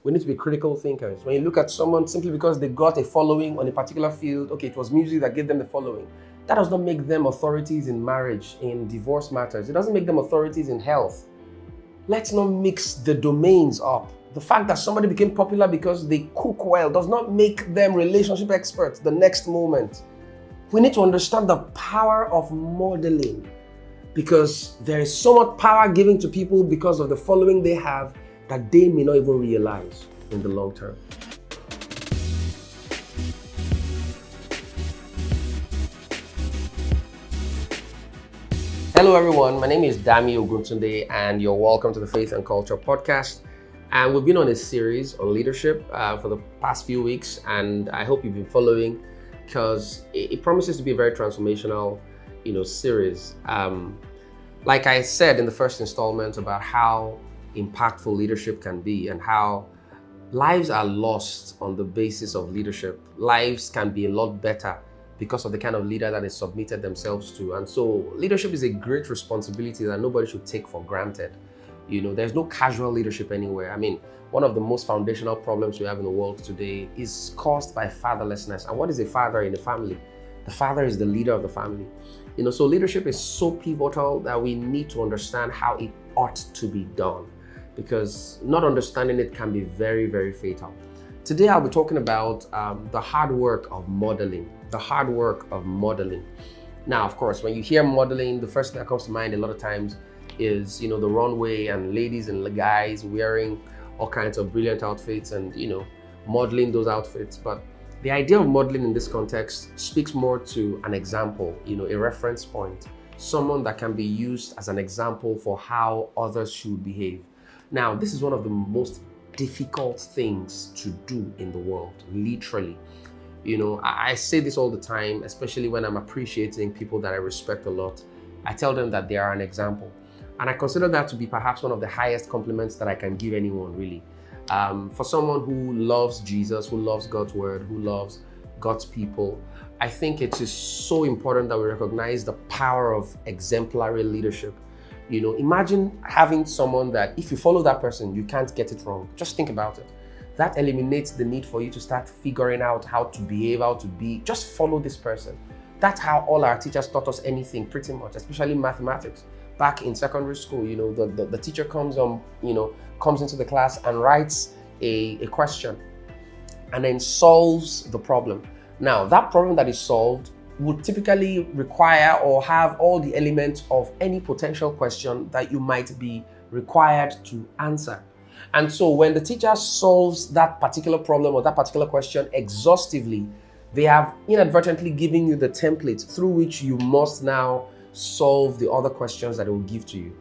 We need to be critical thinkers. When you look at someone simply because they got a following on a particular field, okay, it was music that gave them the following. That does not make them authorities in marriage, in divorce matters. It doesn't make them authorities in health. Let's not mix the domains up. The fact that somebody became popular because they cook well does not make them relationship experts the next moment. We need to understand the power of modeling, because there is so much power given to people because of the following they have that they may not even realize in the long term. Hello everyone, my name is Dami Oguntunde and you're welcome to the Faith and Culture Podcast. And we've been on a series on leadership for the past few weeks, and I hope you've been following because it promises to be a very transformational, series. Like I said in the first installment about how impactful leadership can be and how lives are lost on the basis of leadership. Lives can be a lot better because of the kind of leader that they submitted themselves to. And so leadership is a great responsibility that nobody should take for granted. There's no casual leadership anywhere. I mean, one of the most foundational problems we have in the world today is caused by fatherlessness. And what is a father in a family? The father is the leader of the family. So leadership is so pivotal that we need to understand how it ought to be done, because not understanding it can be very, very fatal. Today, I'll be talking about the hard work of modeling. The hard work of modeling. Now, of course, when you hear modeling, the first thing that comes to mind a lot of times is, the runway and ladies and guys wearing all kinds of brilliant outfits and, modeling those outfits. But the idea of modeling in this context speaks more to an example, a reference point, someone that can be used as an example for how others should behave. Now, this is one of the most difficult things to do in the world, literally. I say this all the time, especially when I'm appreciating people that I respect a lot. I tell them that they are an example. And I consider that to be perhaps one of the highest compliments that I can give anyone, really. For someone who loves Jesus, who loves God's word, who loves God's people, I think it is so important that we recognize the power of exemplary leadership. Imagine having someone that if you follow that person, you can't get it wrong. Just think about it. That eliminates the need for you to start figuring out how to behave, how to be. Just follow this person. That's how all our teachers taught us anything, pretty much, especially mathematics. Back in secondary school, the teacher comes into the class and writes a question and then solves the problem. Now, that problem that is solved would typically require or have all the elements of any potential question that you might be required to answer. And so when the teacher solves that particular problem or that particular question exhaustively, they have inadvertently given you the template through which you must now solve the other questions that it will give to you.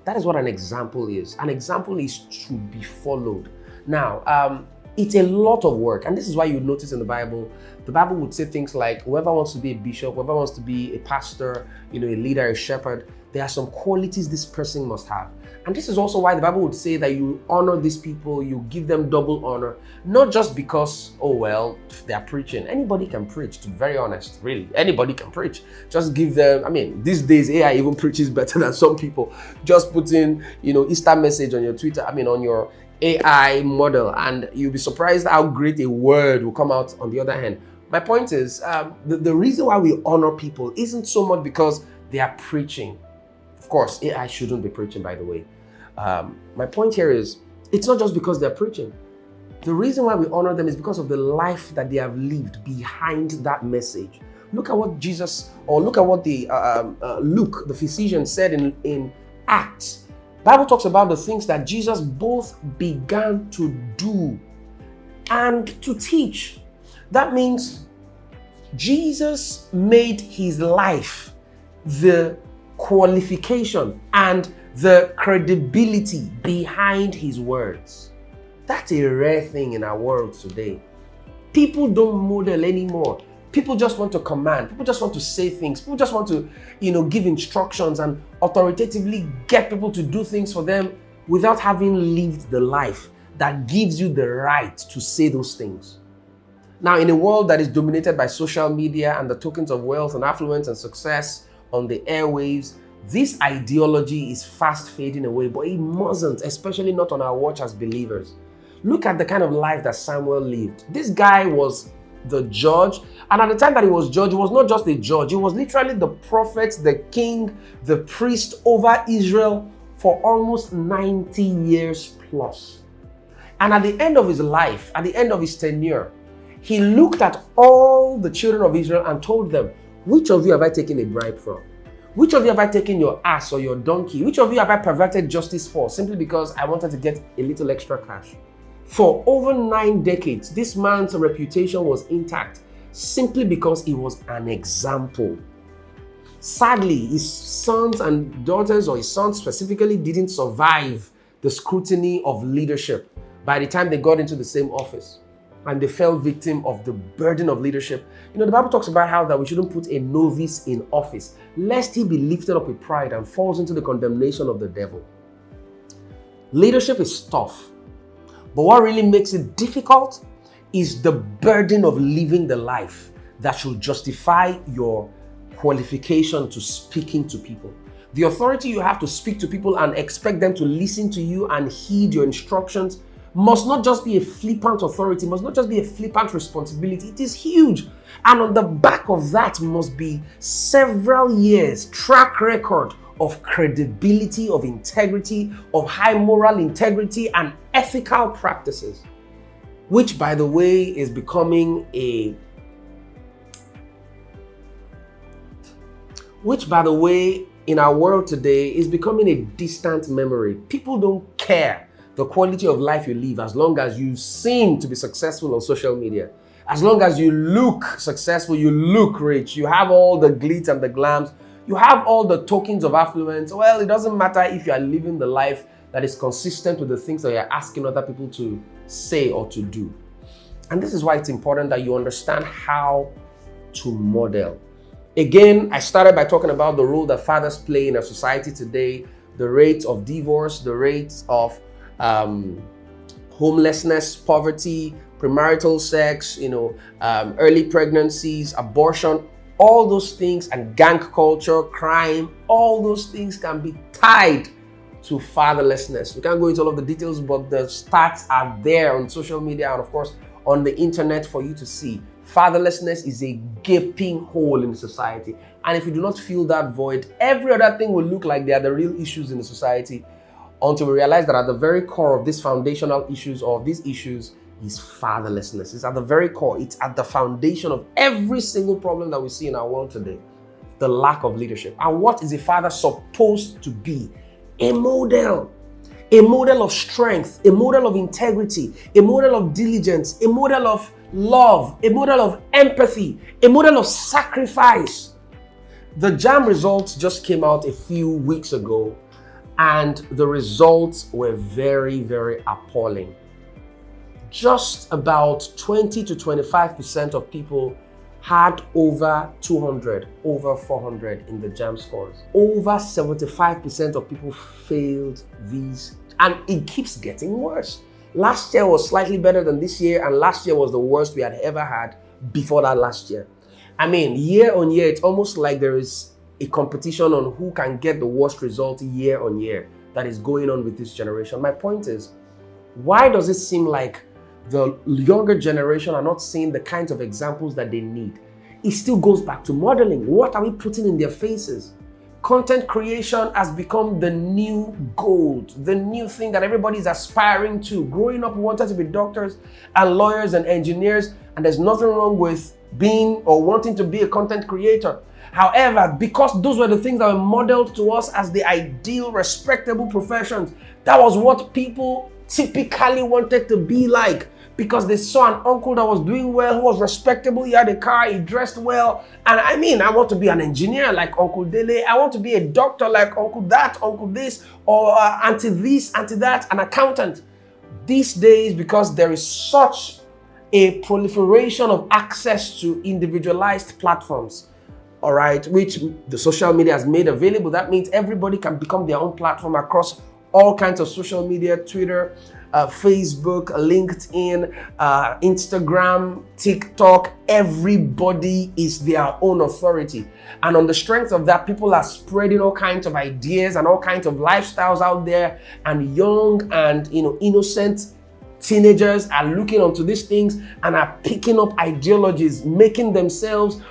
That is what an example is. An example is to be followed. Now, it's a lot of work. And this is why you notice in the Bible would say things like, whoever wants to be a bishop, whoever wants to be a pastor, a leader, a shepherd, there are some qualities this person must have. And this is also why the Bible would say that you honor these people, you give them double honor, not just because, they are preaching. Anybody can preach, to be very honest, really. Anybody can preach. Just give them, these days AI even preaches better than some people. Just put in, Easter message on your Twitter, on your AI model, and you'll be surprised how great a word will come out on the other hand. My point is, the reason why we honor people isn't so much because they are preaching. Of course, AI shouldn't be preaching, by the way. My point here is, it's not just because they're preaching. The reason why we honor them is because of the life that they have lived behind that message. Look at what Jesus, or look at what the Luke, the physician, said in Acts. Bible talks about the things that Jesus both began to do and to teach. That means Jesus made his life the qualification and the credibility behind his words. That's a rare thing in our world today. People don't model anymore. People just want to command. People just want to say things. People just want to, give instructions and authoritatively get people to do things for them without having lived the life that gives you the right to say those things. Now, in a world that is dominated by social media and the tokens of wealth and affluence and success on the airwaves, this ideology is fast fading away, but it mustn't, especially not on our watch as believers. Look at the kind of life that Samuel lived. This guy was the judge, and at the time that he was judge, he was not just a judge, he was literally the prophet, the king, the priest over Israel for almost 90 years plus. And at the end of his life, at the end of his tenure, he looked at all the children of Israel and told them, which of you have I taken a bribe from? Which of you have I taken your ass or your donkey? Which of you have I perverted justice for simply because I wanted to get a little extra cash? For over 9 decades, this man's reputation was intact simply because he was an example. Sadly, his sons and daughters, or his sons specifically, didn't survive the scrutiny of leadership by the time they got into the same office, and they fell victim of the burden of leadership. You know, the Bible talks about how that we shouldn't put a novice in office, lest he be lifted up with pride and falls into the condemnation of the devil. Leadership is tough, but what really makes it difficult is the burden of living the life that should justify your qualification to speaking to people. The authority you have to speak to people and expect them to listen to you and heed your instructions must not just be a flippant authority, must not just be a flippant responsibility. It is huge. And on the back of that must be several years track record of credibility, of integrity, of high moral integrity and ethical practices, which, by the way, is becoming in our world today is becoming a distant memory. People don't care the quality of life you live as long as you seem to be successful on social media. As long as you look successful, you look rich, you have all the glitz and the glams, you have all the tokens of affluence. Well, it doesn't matter if you are living the life that is consistent with the things that you're asking other people to say or to do. And this is why it's important that you understand how to model. Again, I started by talking about the role that fathers play in our society today, the rates of divorce, the rates of homelessness, poverty, premarital sex, early pregnancies, abortion, all those things, and gang culture, crime, all those things can be tied to fatherlessness. We can't go into all of the details, but the stats are there on social media and, of course, on the internet for you to see. Fatherlessness is a gaping hole in society. And if you do not fill that void, every other thing will look like they are the real issues in the society, until we realize that at the very core of these foundational issues, or these issues, is fatherlessness. It's at the very core. It's at the foundation of every single problem that we see in our world today. The lack of leadership. And what is a father supposed to be? A model. A model of strength, a model of integrity, a model of diligence, a model of love, a model of empathy, a model of sacrifice. The JAM results just came out a few weeks ago, and the results were very, very appalling. Just about 20 to 25% of people had over 200, over 400 in the JAM scores. Over 75% of people failed these, and it keeps getting worse. Last year was slightly better than this year, and last year was the worst we had ever had before that last year. I mean, year on year, it's almost like there is a competition on who can get the worst result year on year that is going on with this generation. My point is, why does it seem like the younger generation are not seeing the kinds of examples that they need? It still goes back to modeling. What are we putting in their faces? Content creation has become the new gold, the new thing that everybody is aspiring to. Growing up, we wanted to be doctors and lawyers and engineers, and there's nothing wrong with being or wanting to be a content creator. However, because those were the things that were modeled to us as the ideal, respectable professions, that was what people typically wanted to be like, because they saw an uncle that was doing well, who was respectable, he had a car, he dressed well. And I mean, I want to be an engineer like Uncle Dele, I want to be a doctor like Uncle that, Uncle this, or auntie this, auntie that, an accountant. These days, because there is such a proliferation of access to individualized platforms, all right, which the social media has made available, that means everybody can become their own platform across all kinds of social media, Twitter, Facebook, LinkedIn, Instagram, TikTok. Everybody is their own authority. And on the strength of that, people are spreading all kinds of ideas and all kinds of lifestyles out there. And young and innocent teenagers are looking onto these things and are picking up ideologies, making themselves,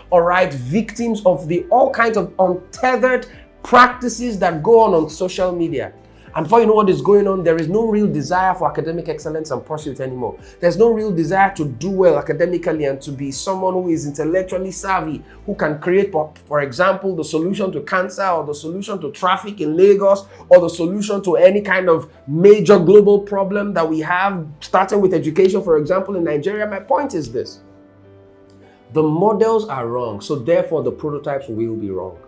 victims of the all kinds of untethered practices that go on social media. And before you know what is going on, there is no real desire for academic excellence and pursuit anymore. There's no real desire to do well academically and to be someone who is intellectually savvy, who can create, for example, the solution to cancer or the solution to traffic in Lagos or the solution to any kind of major global problem that we have, starting with education, for example, in Nigeria. My point is this: the models are wrong, so therefore the prototypes will be wrong.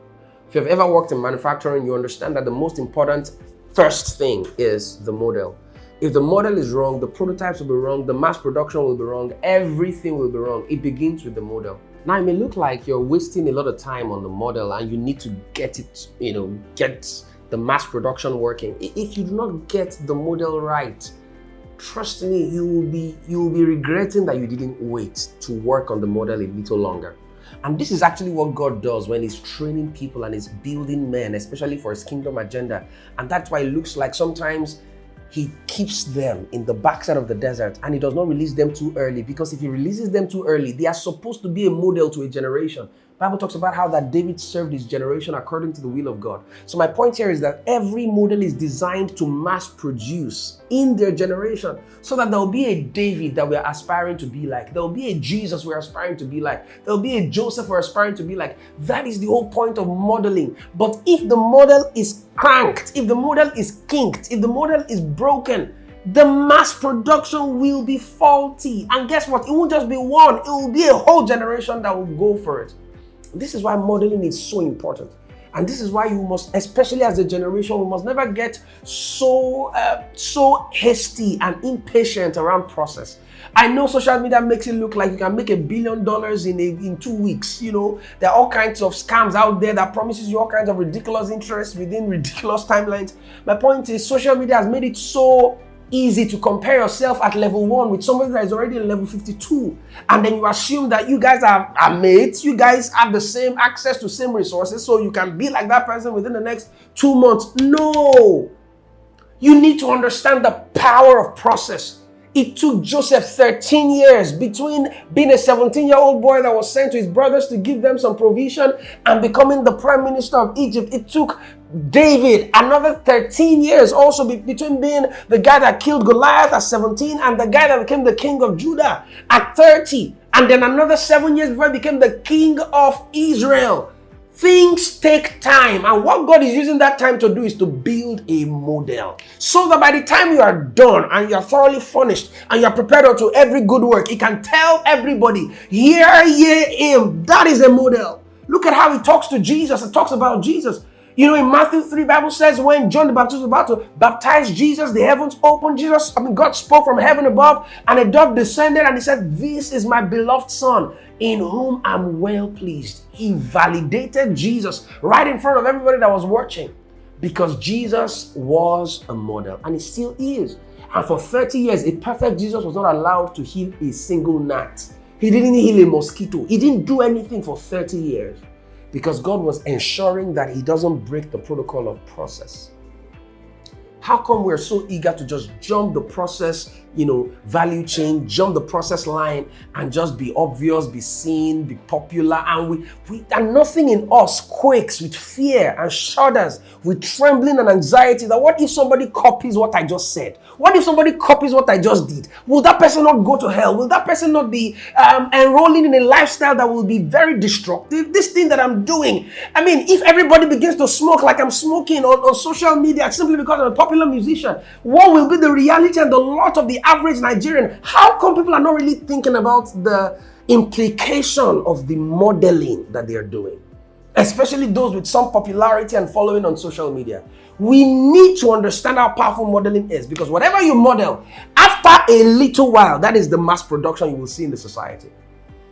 If you've ever worked in manufacturing, you understand that the most important first thing is the model. If the model is wrong, the prototypes will be wrong, the mass production will be wrong, everything will be wrong. It begins with the model. Now, it may look like you're wasting a lot of time on the model and you need to get it, get the mass production working. If you do not get the model right, trust me, you will be regretting that you didn't wait to work on the model a little longer. And this is actually what God does when he's training people and he's building men, especially for his kingdom agenda. And that's why it looks like sometimes he keeps them in the backside of the desert and he does not release them too early, because if he releases them too early, they are supposed to be a model to a generation. The Bible talks about how that David served his generation according to the will of God. So my point here is that every model is designed to mass produce in their generation, so that there will be a David that we are aspiring to be like. There will be a Jesus we're aspiring to be like. There will be a Joseph we're aspiring to be like. That is the whole point of modeling. But if the model is cranked, if the model is kinked, if the model is broken, the mass production will be faulty. And guess what? It won't just be one. It will be a whole generation that will go for it. This is why modeling is so important. And this is why you must, especially as a generation, we must never get so hasty and impatient around process. I know social media makes it look like you can make $1 billion in 2 weeks. There are all kinds of scams out there that promises you all kinds of ridiculous interest within ridiculous timelines. My point is, social media has made it so easy to compare yourself at level 1 with somebody that is already in level 52, and then you assume that you guys are mates, you guys have the same access to same resources, so you can be like that person within the next 2 months. No, you need to understand the power of process. It took Joseph 13 years between being a 17-year-old boy that was sent to his brothers to give them some provision and becoming the prime minister of Egypt. It took David another 13 years also between being the guy that killed Goliath at 17 and the guy that became the king of Judah at 30. And then another 7 years before he became the king of Israel. Things take time, and what God is using that time to do is to build a model, so that by the time you are done and you are thoroughly furnished and you are prepared unto every good work, he can tell everybody, hear ye him. That is a model. Look at how he talks to Jesus. It talks about Jesus. In Matthew 3, Bible says when John the Baptist was about to baptize Jesus, the heavens opened. God spoke from heaven above, and a dove descended, and he said, "This is my beloved son, in whom I'm well pleased." He validated Jesus right in front of everybody that was watching, because Jesus was a model, and he still is. And for 30 years, a perfect Jesus was not allowed to heal a single gnat. He didn't heal a mosquito. He didn't do anything for 30 years. Because God was ensuring that he doesn't break the protocol of process. How come we're so eager to just jump the process, value chain, jump the process line and just be obvious, be seen, be popular, and and nothing in us quakes with fear and shudders, with trembling and anxiety that what if somebody copies what I just said? What if somebody copies what I just did? Will that person not go to hell? Will that person not be enrolling in a lifestyle that will be very destructive? This thing that I'm doing, if everybody begins to smoke like I'm smoking on social media simply because I'm a popular musician, what will be the reality and the lot of the average Nigerian? How come people are not really thinking about the implication of the modeling that they are doing? Especially those with some popularity and following on social media. We need to understand how powerful modeling is, because whatever you model, after a little while, that is the mass production you will see in the society.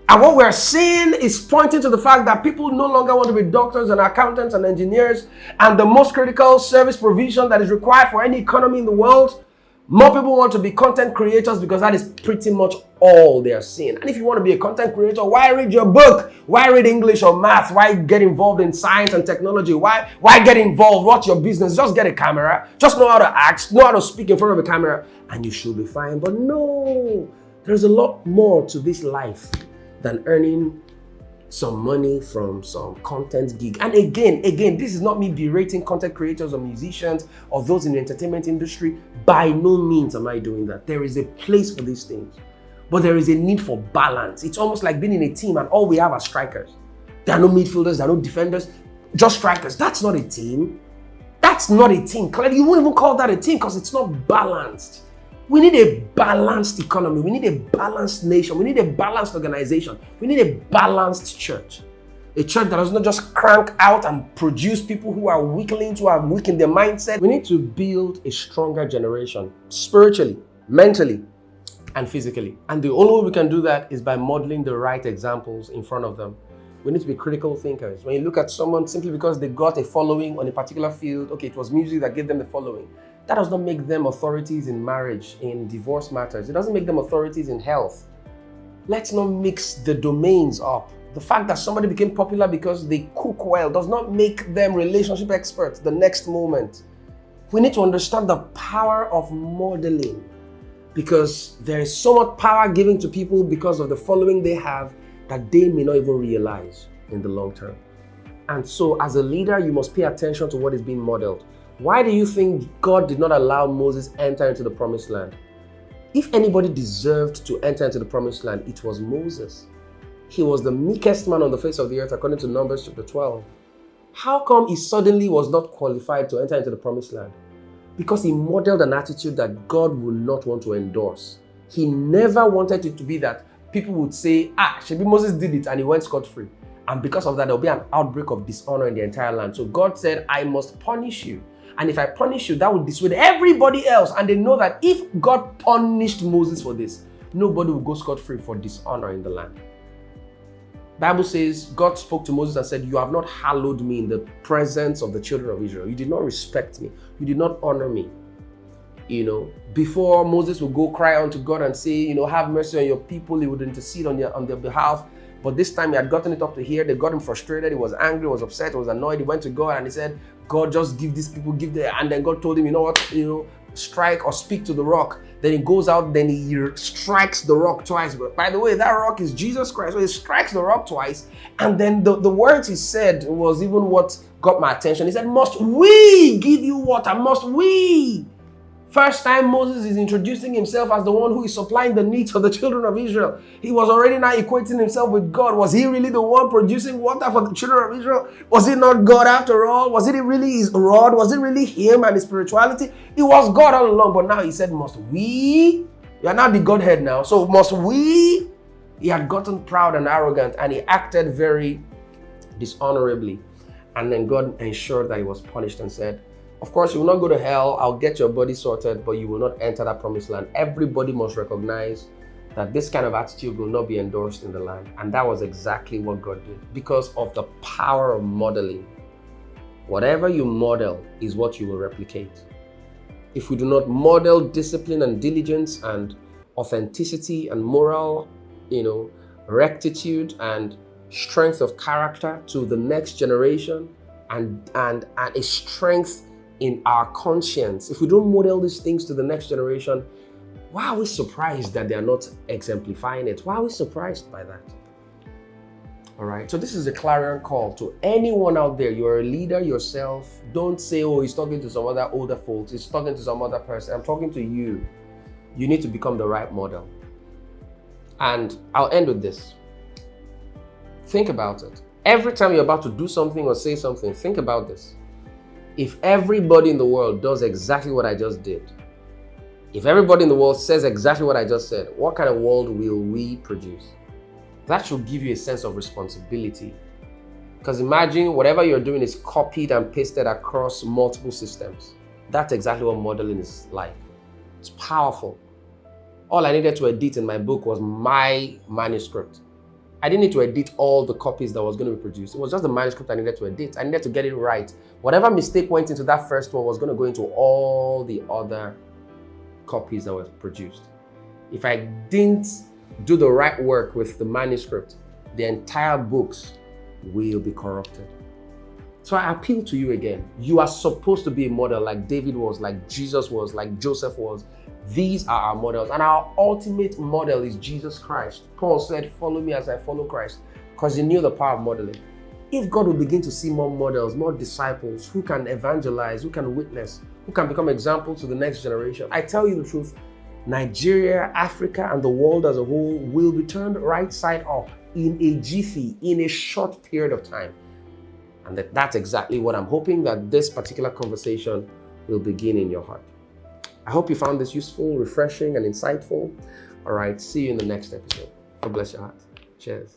And what we're seeing is pointing to the fact that people no longer want to be doctors and accountants and engineers, and the most critical service provision that is required for any economy in the world, More people want to be content creators because that is pretty much all they are seeing. And if you want to be a content creator, why read your book? Why read English or math? Why get involved in science and technology? Why get involved? What's your business? Just get a camera. Just know how to act. Know how to speak in front of a camera. And you should be fine. But no, there's a lot more to this life than earning some money from some content gig. And again, this is not me berating content creators or musicians or those in the entertainment industry. By no means am I doing that. There is a place for these things, but there is a need for balance. It's almost like being in a team and all we have are strikers. There are no midfielders, there are no defenders, just strikers. That's not a team. That's not a team. Clearly, you won't even call that a team because it's not balanced. We need a balanced economy. We need a balanced nation. We need a balanced organization. We need a balanced church. A church that does not just crank out and produce people who are weaklings, who are weak in their mindset. We need to build a stronger generation, spiritually, mentally, and physically. And the only way we can do that is by modeling the right examples in front of them. We need to be critical thinkers. When you look at someone simply because they got a following on a particular field, okay, it was music that gave them the following. That does not make them authorities in marriage, in divorce matters. It doesn't make them authorities in health. Let's not mix the domains up. The fact that somebody became popular because they cook well does not make them relationship experts the next moment. We need to understand the power of modeling, because there is so much power given to people because of the following they have that they may not even realize in the long term. And so as a leader, you must pay attention to what is being modeled. Why do you think God did not allow Moses enter into the promised land? If anybody deserved to enter into the promised land, it was Moses. He was the meekest man on the face of the earth, according to Numbers chapter 12. How come he suddenly was not qualified to enter into the promised land? Because he modeled an attitude that God would not want to endorse. He never wanted it to be that people would say, Shebi Moses did it and he went scot-free. And because of that, there'll be an outbreak of dishonor in the entire land. So God said, I must punish you. And if I punish you, that will dissuade everybody else. And they know that if God punished Moses for this, nobody will go scot-free for dishonor in the land. Bible says God spoke to Moses and said, you have not hallowed me in the presence of the children of Israel. You did not respect me. You did not honor me. Before Moses would go cry unto God and say, have mercy on your people, he would intercede on their behalf. But this time he had gotten it up to here. They got him frustrated. He was angry, he was upset, he was annoyed. He went to God and he said, God, just give these people, give them. And then God told him, you know what, strike or speak to the rock. Then he goes out, then he strikes the rock twice. But by the way, that rock is Jesus Christ. So he strikes the rock twice. And then the words he said was even what got my attention. He said, must we give you water? Must we? First time Moses is introducing himself as the one who is supplying the needs of the children of Israel. He was already now equating himself with God. Was he really the one producing water for the children of Israel? Was it not God after all? Was it really his rod? Was it really him and his spirituality? It was God all along, but now he said, must we? You are now the Godhead now. So must we? He had gotten proud and arrogant and he acted very dishonorably. And then God ensured that he was punished and said, of course, you will not go to hell. I'll get your body sorted, but you will not enter that promised land. Everybody must recognize that this kind of attitude will not be endorsed in the land. And that was exactly what God did because of the power of modeling. Whatever you model is what you will replicate. If we do not model discipline and diligence and authenticity and moral, rectitude and strength of character to the next generation and a strength in our conscience, if we don't model these things to the next generation, why are we surprised that they are not exemplifying it? Why are we surprised by that? All right, so this is a clarion call to anyone out there. You're a leader yourself. Don't say, oh, he's talking to some other older folks. He's talking to some other person. I'm talking to you. You need to become the right model. And I'll end with this. Think about it. Every time you're about to do something or say something, think about this. If everybody in the world does exactly what I just did, if everybody in the world says exactly what I just said, what kind of world will we produce? That should give you a sense of responsibility. Because imagine whatever you're doing is copied and pasted across multiple systems. That's exactly what modeling is like. It's powerful. All I needed to edit in my book was my manuscript. I didn't need to edit all the copies that was going to be produced. It was just the manuscript I needed to edit. I needed to get it right. Whatever mistake went into that first one was going to go into all the other copies that were produced. If I didn't do the right work with the manuscript, the entire books will be corrupted. So I appeal to you again. You are supposed to be a model like David was, like Jesus was, like Joseph was. These are our models. And our ultimate model is Jesus Christ. Paul said, follow me as I follow Christ, because he knew the power of modeling. If God will begin to see more models, more disciples who can evangelize, who can witness, who can become examples to the next generation, I tell you the truth, Nigeria, Africa, and the world as a whole will be turned right side up in a jiffy, in a short period of time. And that's exactly what I'm hoping that this particular conversation will begin in your heart. I hope you found this useful, refreshing, and insightful. All right, see you in the next episode. God bless your heart. Cheers.